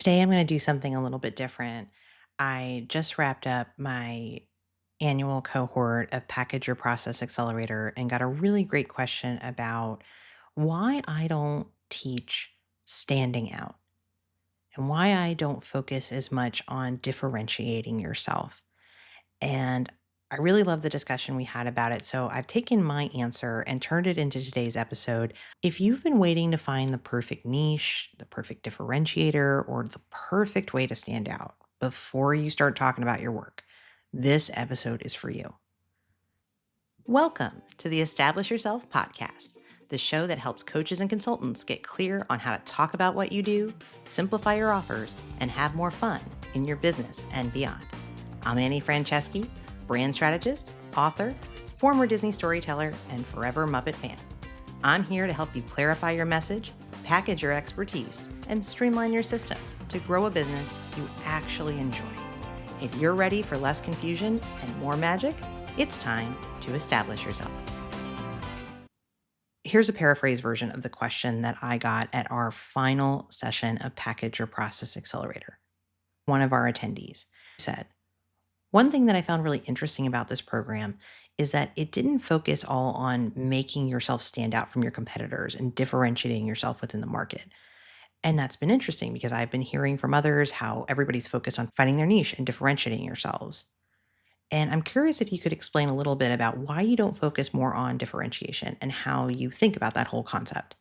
Today, I'm going to do something a little bit different. I just wrapped up my annual cohort of Package Your Process Accelerator and got a really great question about why I don't teach standing out and why I don't focus as much on differentiating yourself. And I really love the discussion we had about it. So I've taken my answer and turned it into today's episode. If you've been waiting to find the perfect niche, the perfect differentiator, or the perfect way to stand out before you start talking about your work, this episode is for you. Welcome to the Establish Yourself podcast, the show that helps coaches and consultants get clear on how to talk about what you do, simplify your offers, and have more fun in your business and beyond. I'm Annie Franceschi, brand strategist, author, former Disney storyteller, and forever Muppet fan. I'm here to help you clarify your message, package your expertise, and streamline your systems to grow a business you actually enjoy. If you're ready for less confusion and more magic, it's time to establish yourself. Here's a paraphrase version of the question that I got at our final session of Package Your Process Accelerator. One of our attendees said, "One thing that I found really interesting about this program is that it didn't focus all on making yourself stand out from your competitors and differentiating yourself within the market." And that's been interesting because I've been hearing from others how everybody's focused on finding their niche and differentiating yourselves. And I'm curious if you could explain a little bit about why you don't focus more on differentiation and how you think about that whole concept.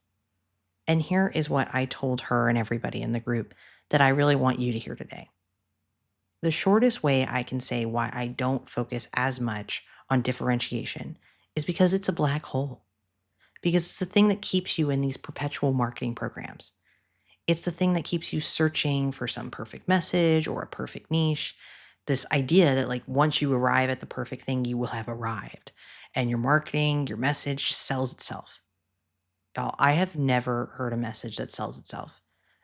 And here is what I told her and everybody in the group that I really want you to hear today. The shortest way I can say why I don't focus as much on differentiation is because it's a black hole, because it's the thing that keeps you in these perpetual marketing programs. It's the thing that keeps you searching for some perfect message or a perfect niche. This idea that, like, once you arrive at the perfect thing, you will have arrived. And your marketing, your message just sells itself. Y'all, I have never heard a message that sells itself.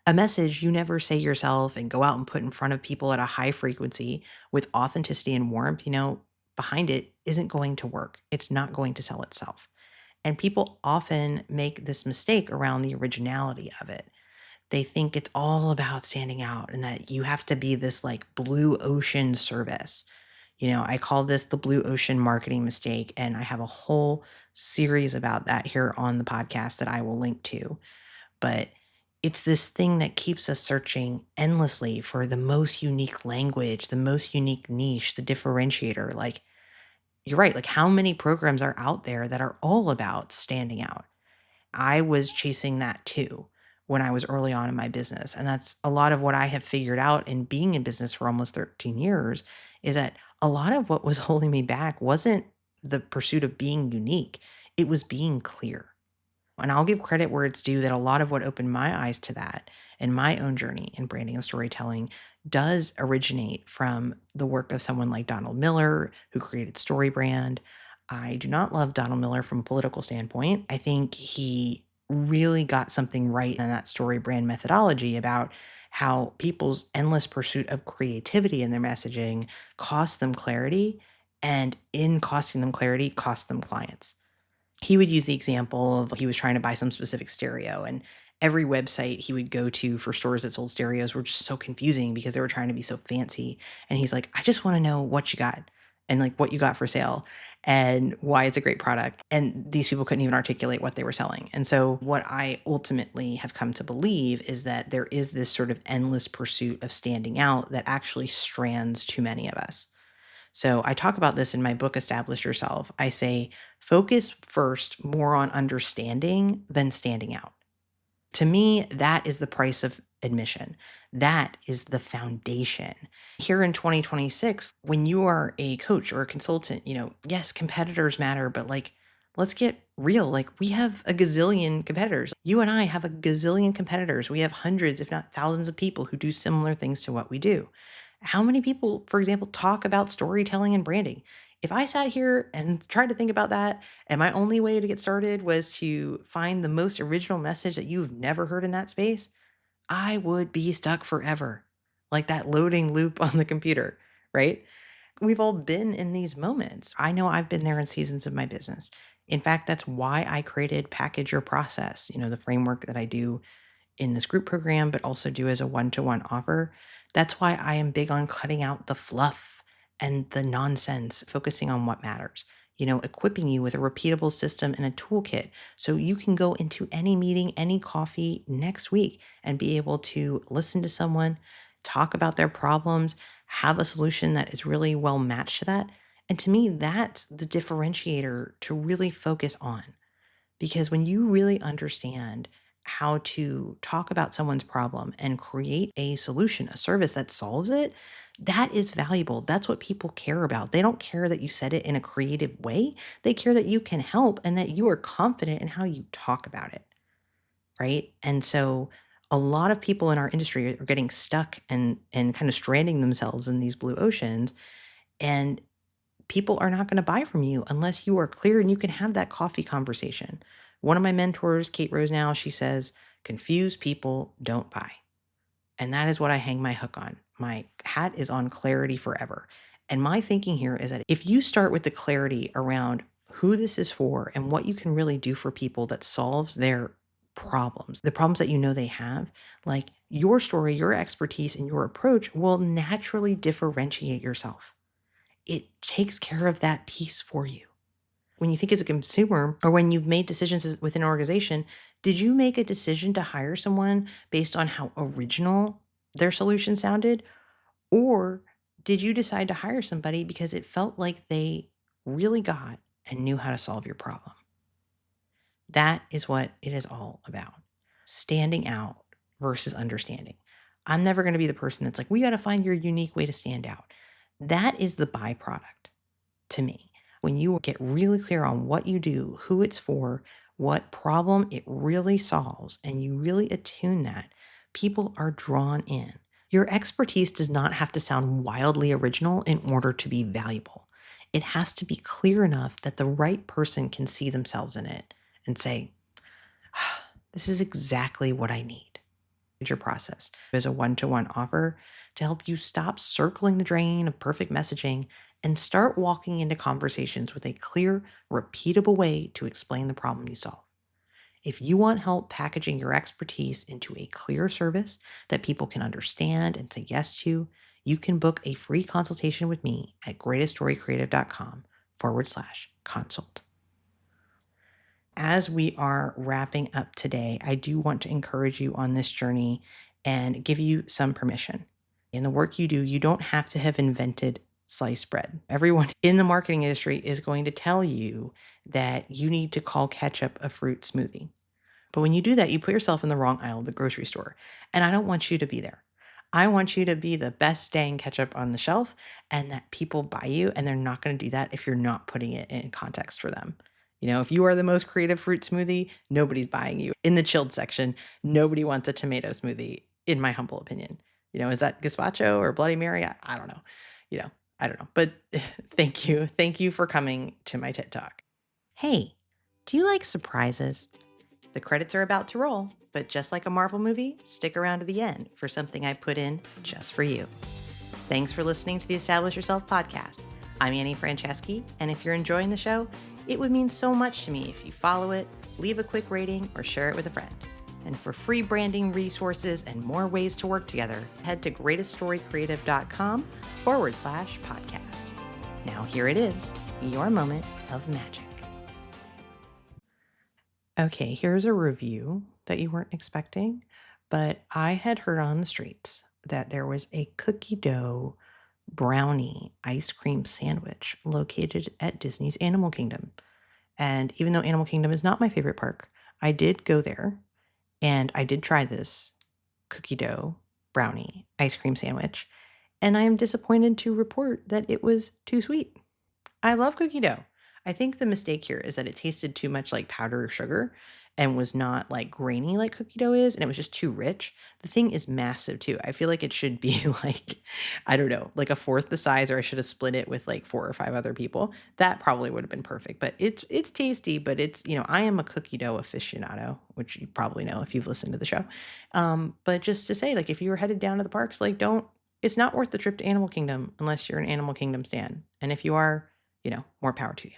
A message you never say yourself and go out and put in front of people at a high frequency with authenticity and warmth, behind it isn't going to work. It's not going to sell itself. And people often make this mistake around the originality of it. They think it's all about standing out and that you have to be this like blue ocean service. I call this the blue ocean marketing mistake, and I have a whole series about that here on the podcast that I will link to. But it's this thing that keeps us searching endlessly for the most unique language, the most unique niche, the differentiator. Like, you're right. Like, how many programs are out there that are all about standing out? I was chasing that too when I was early on in my business. And that's a lot of what I have figured out in being in business for almost 13 years is that a lot of what was holding me back wasn't the pursuit of being unique, it was being clear. And I'll give credit where it's due that a lot of what opened my eyes to that in my own journey in branding and storytelling does originate from the work of someone like Donald Miller, who created StoryBrand. I do not love Donald Miller from a political standpoint. I think he really got something right in that StoryBrand methodology about how people's endless pursuit of creativity in their messaging costs them clarity, and in costing them clarity, costs them clients. He would use the example of he was trying to buy some specific stereo, and every website he would go to for stores that sold stereos were just so confusing because they were trying to be so fancy. And he's like, "I just want to know what you got and like what you got for sale and why it's a great product." And these people couldn't even articulate what they were selling. And so what I ultimately have come to believe is that there is this sort of endless pursuit of standing out that actually strands too many of us. So I talk about this in my book, Establish Yourself. I say, focus first more on understanding than standing out. To me, that is the price of admission. That is the foundation. Here in 2026, when you are a coach or a consultant, yes, competitors matter, but like, let's get real. Like, we have a gazillion competitors. You and I have a gazillion competitors. We have hundreds, if not thousands of people who do similar things to what we do. How many people, for example, talk about storytelling and branding? If I sat here and tried to think about that, and my only way to get started was to find the most original message that you've never heard in that space, I would be stuck forever, like that loading loop on the computer, right? We've all been in these moments. I know I've been there in seasons of my business. In fact, that's why I created Package Your Process, the framework that I do in this group program, but also do as a one-to-one offer. That's why I am big on cutting out the fluff and the nonsense, focusing on what matters. Equipping you with a repeatable system and a toolkit so you can go into any meeting, any coffee next week and be able to listen to someone, talk about their problems, have a solution that is really well matched to that. And to me, that's the differentiator to really focus on. Because when you really understand how to talk about someone's problem and create a solution, a service that solves it, that is valuable. That's what people care about. They don't care that you said it in a creative way. They care that you can help and that you are confident in how you talk about it. Right. And so a lot of people in our industry are getting stuck and kind of stranding themselves in these blue oceans. And people are not going to buy from you unless you are clear and you can have that coffee conversation. One of my mentors, Kate Rose now, she says, confused people don't buy. And that is what I hang my hook on. My hat is on clarity forever. And my thinking here is that if you start with the clarity around who this is for and what you can really do for people that solves their problems, the problems that you know they have, like your story, your expertise, and your approach will naturally differentiate yourself. It takes care of that piece for you. When you think as a consumer or when you've made decisions within an organization, did you make a decision to hire someone based on how original their solution sounded? Or did you decide to hire somebody because it felt like they really got and knew how to solve your problem? That is what it is all about. Standing out versus understanding. I'm never going to be the person that's like, we got to find your unique way to stand out. That is the byproduct to me. When you get really clear on what you do, who it's for, what problem it really solves, and you really attune that, people are drawn in. Your expertise does not have to sound wildly original in order to be valuable. It has to be clear enough that the right person can see themselves in it and say, this is exactly what I need. Your process as a one-to-one offer to help you stop circling the drain of perfect messaging and start walking into conversations with a clear, repeatable way to explain the problem you solve. If you want help packaging your expertise into a clear service that people can understand and say yes to, you can book a free consultation with me at greateststorycreative.com/consult. As we are wrapping up today, I do want to encourage you on this journey and give you some permission. In the work you do, you don't have to have invented sliced bread. Everyone in the marketing industry is going to tell you that you need to call ketchup a fruit smoothie. But when you do that, you put yourself in the wrong aisle of the grocery store. And I don't want you to be there. I want you to be the best dang ketchup on the shelf and that people buy you, and they're not going to do that if you're not putting it in context for them. If you are the most creative fruit smoothie, nobody's buying you. In the chilled section, nobody wants a tomato smoothie, in my humble opinion. Is that gazpacho or Bloody Mary? I don't know. You know, I don't know. But thank you. Thank you for coming to my TED Talk. Hey, do you like surprises? The credits are about to roll, but just like a Marvel movie, stick around to the end for something I put in just for you. Thanks for listening to the Establish Yourself podcast. I'm Annie Franceschi, and if you're enjoying the show, it would mean so much to me if you follow it, leave a quick rating, or share it with a friend. And for free branding resources and more ways to work together, head to greateststorycreative.com/podcast. Now here it is, your moment of magic. Okay, here's a review that you weren't expecting, but I had heard on the streets that there was a cookie dough brownie ice cream sandwich located at Disney's Animal Kingdom. And even though Animal Kingdom is not my favorite park, I did go there and I did try this cookie dough brownie ice cream sandwich. And I am disappointed to report that it was too sweet. I love cookie dough. I think the mistake here is that it tasted too much like powdered sugar and was not like grainy like cookie dough is, and it was just too rich. The thing is massive too. I feel like it should be like, I don't know, like a fourth the size, or I should have split it with like 4 or 5 other people. That probably would have been perfect. But it's tasty, but it's, I am a cookie dough aficionado, which you probably know if you've listened to the show. But just to say, like, if you were headed down to the parks, like, it's not worth the trip to Animal Kingdom unless you're an Animal Kingdom stan. And if you are, more power to you.